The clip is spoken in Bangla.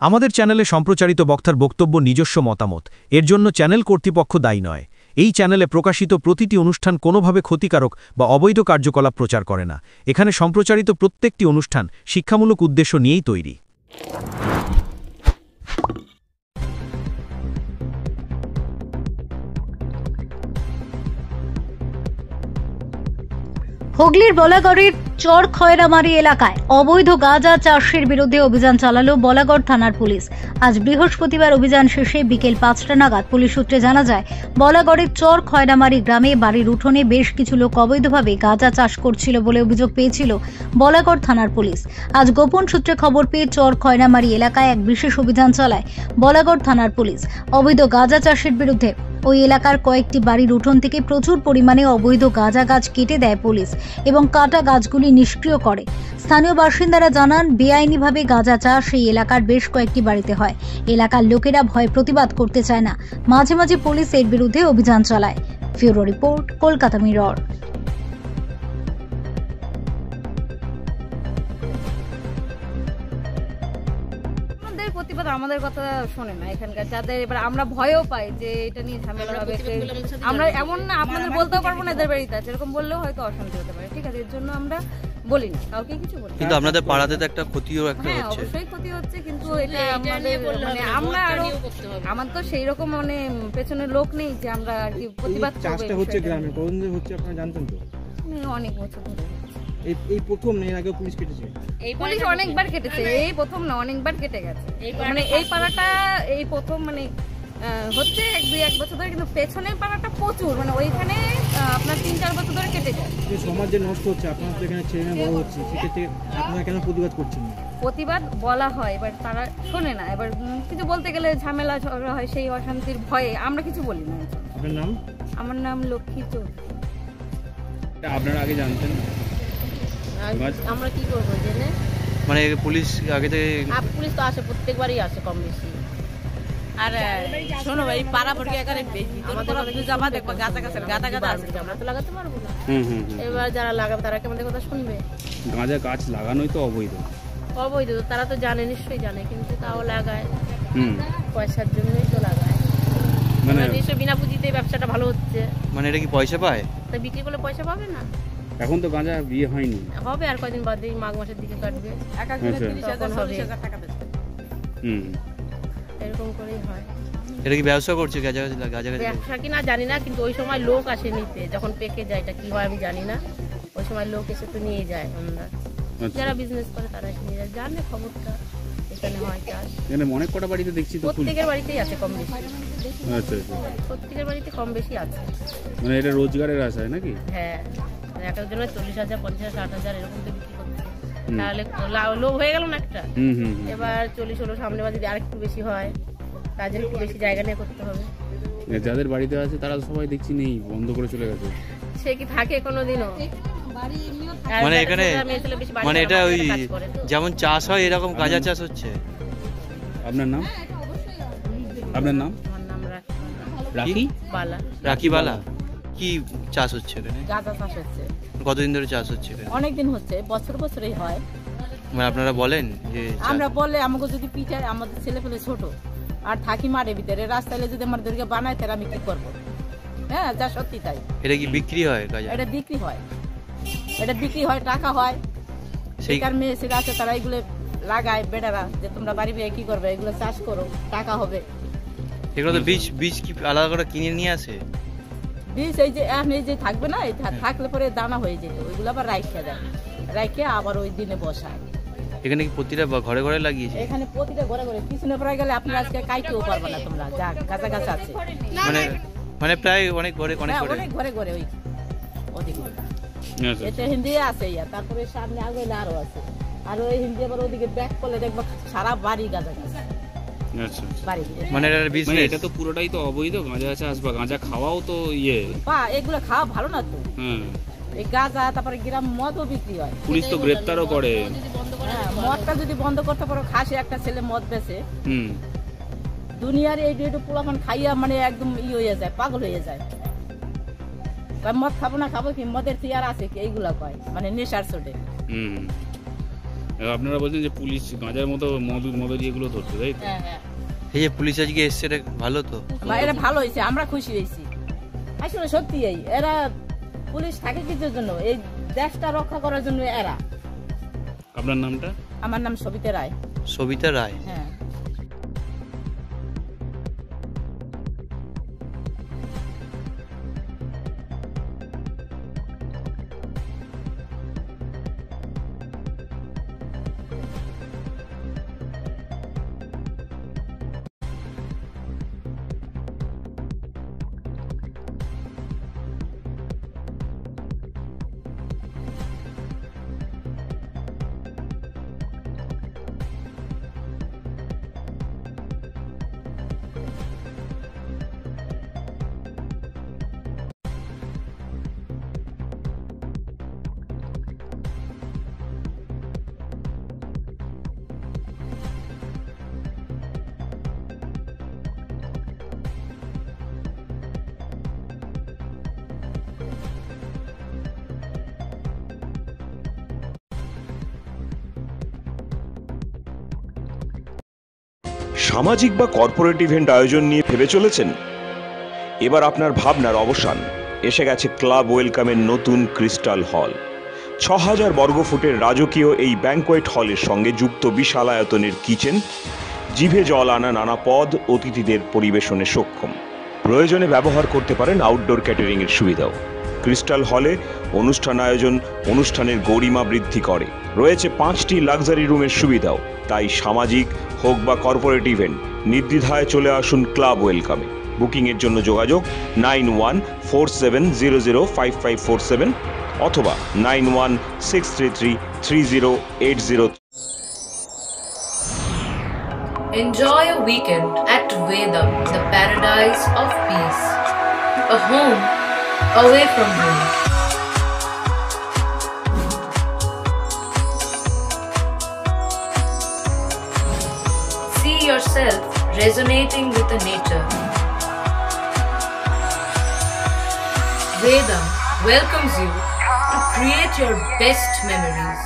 আমাদের চ্যানেলে সম্প্রচারিত বক্তার বক্তব্য নিজস্ব মতামত, এর জন্য চ্যানেল কর্তৃপক্ষ দায়ী নয়। এই চ্যানেলে প্রকাশিত প্রতিটি অনুষ্ঠান কোনোভাবে ক্ষতিকারক বা অবৈধ কার্যকলাপ প্রচার করে না। এখানে সম্প্রচারিত প্রত্যেকটি অনুষ্ঠান শিক্ষামূলক উদ্দেশ্য নিয়েই তৈরি। হুগলির বলাগড়ের চর খয়রামারি এলাকায় অবৈধ গাঁজা চাষের বিরুদ্ধে অভিযান চালালো বলাগড় থানার পুলিশ। আজ বৃহস্পতিবার অভিযান শেষে বিকেল ৫টা নাগাদ পুলিশ সূত্রে জানা যায়, বলাগড়ের চর খয়রামারি গ্রামে বাড়ির উঠোনে বেশ কিছু লোক অবৈধভাবে গাঁজা চাষ করছিল বলে অভিযোগ পেয়েছিল বলাগড় থানার পুলিশ। আজ গোপন সূত্রে খবর পেয়ে চর খয়রামারি এলাকায় এক বিশেষ অভিযান চালায় বলাগড় থানার পুলিশ। অবৈধ গাঁজা চাষের বিরুদ্ধে ওই এলাকার কয়েকটি বাড়ির উঠোন থেকে প্রচুর পরিমাণে অবৈধ গাঁজা গাছ কেটে দেয় পুলিশ এবং কাটা গাছগুলি নিষ্ক্রিয় করে। স্থানীয় বাসিন্দারা জানান, বেআইনিভাবে গাঁজা চাষ এই এলাকার বেশ কয়েকটি বাড়িতে হয়। এলাকার লোকেরা ভয়ে প্রতিবাদ করতে চায় না। মাঝে মাঝে পুলিশ এর বিরুদ্ধে অভিযান চালায়। Bureau report, Kolkata mirror. প্রতিবাদ আমাদের কথা শোনে না এখানকার যাদের, এবার আমরা ভয়ও পাই যে এটা নিয়ে ঝামেলা হবে। আমরা এমন না আপনাদের বলতেও পারবো না এদের বাড়িতে আছে, এরকম বললেও হয়তো অশান্তি হতে পারে। ঠিক আছে, এর জন্য আমরা বলি না, কাউকে কিছু বলি। কিন্তু আপনাদের পাড়াতে তো একটা ক্ষতিও একটা হচ্ছে। হ্যাঁ, অবশ্যই ক্ষতি হচ্ছে, কিন্তু এটা আমাদের মানে আমরা আরো আমার তো সেই রকম মানে পেছনে লোক নেই যে আমরা আর কি প্রতিবাদ করব। চাষটা হচ্ছে গ্রামে কোন দিন হচ্ছে আপনারা জানতেন তো? অনেক বছর ধরে। এই প্রথম না, এর আগে পুলিশ কেটেছে? এই পুলিশ অনেকবার কেটেছে, এই প্রথম না, অনেকবার কেটে গেছে। মানে এই পাড়াটা এই প্রথম মানে হচ্ছে এক বছর ধরে, কিন্তু পেছনের পাড়াটা প্রচুর, মানে ওইখানে আপনার ৩-৪ বছর ধরে কেটে যায়। সমাজ যে নষ্ট হচ্ছে, আপনার তো এখানে ছেলে বড় হচ্ছে, সেক্ষেত্রে আপনারা কেন প্রতিবাদ করছেন না? প্রতিবাদ বলা হয়, এবার তারা শোনে না। এবার কিছু বলতে গেলে ঝামেলা ঝগড়া হয়, সেই অশান্তির ভয়ে আমরা কিছু বলি না। আপনার নাম? আমার নাম লক্ষ্মী চৌধুরী। আপনারা আগে জানতেন? আমরা কি করবো জেনে? মানে পুলিশ আগে থেকে পুলিশ তো আসে, প্রত্যেকবারই আসে কম বেশি। আর শোনো ভাই, পাড়া পড়ে এখানে যাবা দেখবো গাঁজা গাছের গাঁদা গাঁদা আছে, আমরা তো লাগাতে পারবো না। এবার যারা লাগাবে তারা কি আমাদের কথা শুনবে? গাঁজা গাছ লাগানোই তো অবৈধ। অবৈধ তারা তো জানে, নিশ্চয়ই জানে, কিন্তু তাও লাগায়। পয়সার জন্যই তো লাগায়। মানে নিশ্চয়ই বিনা পুঁজিতে ব্যবসাটা ভালো হচ্ছে। মানে এটা কি পয়সা পায়? তা বিক্রি করলে পয়সা পাবে না? এখন তো গাঁজা বিয়ে হয়নি, হবে আর কয়দিন বাদে, মাঘ মাসের দিকে কাটবে। এরকম করেই হয়। এটা কি ব্যবসা করছে গাঁজা? ব্যবসা কি না জানি না, কিন্তু ওই সময় লোক আসে নিতে, যখন পেকে যায়, এটা কি হয় আমি জানি না। ওই সময় লোক এসে তো নিয়ে যায়। আমরা যারা বিজনেস করে তারা এসে নিয়ে যায়, জানে খবরটা এখানে হয় চাষ। এখানে অনেক কটা বাড়িতে দেখছি তো, প্রত্যেকের বাড়িতেই আছে কম বেশি। আচ্ছা, প্রত্যেকের বাড়িতে কম বেশি আছে। মানে এটা রোজগারের আশায় নাকি? হ্যাঁ, এক একজনের 40,000, 50,000, 60,000 এরকম তো বিক্রি করছে। তাহলে লোভ হয়ে গেল না একটা। এবার 40 হলো, সামনে বাজে আরেকটু বেশি হয়, কাজের একটু বেশি জায়গা নিয়ে করতে হবে। যাদের বাড়িতে আছে তারা সবাই দেখছি নেই, বন্ধ করে চলে গেছে। সে কি থাকে কোনোদিনও? মানে এখানে মানে এটা ওই যেমন চাষ হয় এরকম গাঁজা চাষ হচ্ছে। আপনার নাম? আপনার নাম? আমার নাম রাখি বালা। রাখি বালা। কি চাষ হচ্ছে এখানে? গাঁজা চাষ হচ্ছে। কতদিন ধরে চাষ হচ্ছে এখানে? অনেক দিন হচ্ছে, বছর বছরই হয়। মানে আপনারা বলেন যে আমরা বললে আমাকে যদি পিটায়, আমাদের ছেলে পেলে ছোট আর থাকি মাঠের ভিতরে, রাস্তায় যদি আমার দরকার বানায় তাহলে আমি কি করবো? হ্যাঁ, যা সত্যি তাই। এটা কি বিক্রি হয় গাঁজা? এটা বিক্রি হয়, এটা বিক্রি হয়, টাকা হয়। সেইকার মেয়ে সেটা আছে, তারা এগুলো লাগায় বেটারা, যে তোমরা বাড়ি বিয়ে কি করবে, এগুলো চাষ করো, টাকা হবে। এগুলো তো বীজ কি আলাদা করে কিনে নিয়ে আসে? বীজ এই যে এখন এই যে থাকবে না, এই থাকলে পরে দানা হয়ে যেত, ওইগুলো আবার রাইখে দেয়, রাইখে আবার ওই দিনে বসায়। এখানে কি প্রতিটা ঘরে ঘরে লাগিয়েছে? এখানে প্রতিটা ঘরে ঘরে, পিছনে পড়ে গেলে আপনারা আজকে কাইতেও পারবে না তোমরা, যা গাছা গাছ আছে। মানে প্রায় অনেক ঘরে অনেক ঘরে ঘরে ওই ওদিকে এতে হিন্দি আছে, তারপরে সামনে আগে আরো আছে, আর ওই হিন্দি আবার ওদিকে ব্যাক করলে দেখবো সারা বাড়ি গাঁজা গাছ। মানে এটা তো পুরোটাই তো অবৈধ গাঁজা চাষ, বা গাঁজা খাওয়াও তো এগুলো খাওয়া ভালো না তো। এই গাঁজা, তারপরে গ্রাম মদও বিক্রি হয়, পুলিশ তো গ্রেপ্তারও করে। মদটা যদি বন্ধ করতে পারো, খাসে একটা ছেলে মদ বেচে, দুনিয়ার এই পোলাপান খাইয়া মানে একদম হয়ে যায়, পাগল হয়ে যায়। মদ খাবো না, খাবো কি, মদের চেয়ার আছে কি, এইগুলা কয়, মানে নেশার চোটে। আপনারা বলছেন যে পুলিশ গাঁজার মতো মদ এগুলো ধরতে, তাই তো? হ্যাঁ হ্যাঁ, এই যে পুলিশ আজকে এসছে, এটা ভালো তো? এটা ভালো হয়েছে, আমরা খুশি হয়েছি। আসলে সত্যি এরা পুলিশ থাকে কিছুর জন্য, এই দেশটা রক্ষা করার জন্য এরা। আপনার নামটা? আমার নাম সবিতা রায়। সবিতা রায়। হ্যাঁ। সামাজিক বা কর্পোরেট ইভেন্ট আয়োজন নিয়ে ভেবে চলেছেন? এবার আপনার ভাবনার অবসান। এসে গেছে ক্লাব ওয়েলকামের নতুন ক্রিস্টাল হল। ৬,০০০ বর্গফুটের রাজকীয় এই ব্যাংকোয়েট হলের সঙ্গে যুক্ত বিশাল আয়তনের কিচেন, জিভে জল আনা নানা পদ অতিথিদের পরিবেশনে সক্ষম। প্রয়োজনে ব্যবহার করতে পারেন আউটডোর ক্যাটারিং এর সুবিধাও। ক্রিস্টাল হলে অনুষ্ঠান আয়োজন অনুষ্ঠানের গরিমা বৃদ্ধি করে। রয়েছে 5টি লাক্সারি রুমের সুবিধাও। তাই সামাজিক হোক বা কর্পোরেট ইভেন্ট, নির্দ্বিধায় চলে আসুন ক্লাব ওয়েলকামে। বুকিং এর জন্য যোগাযোগ 9147005547 অথবা 9163333080। Enjoy a weekend at Vedam, the paradise of peace. A home away from home. See yourself resonating with the nature. Vedam welcomes you to create your best memories.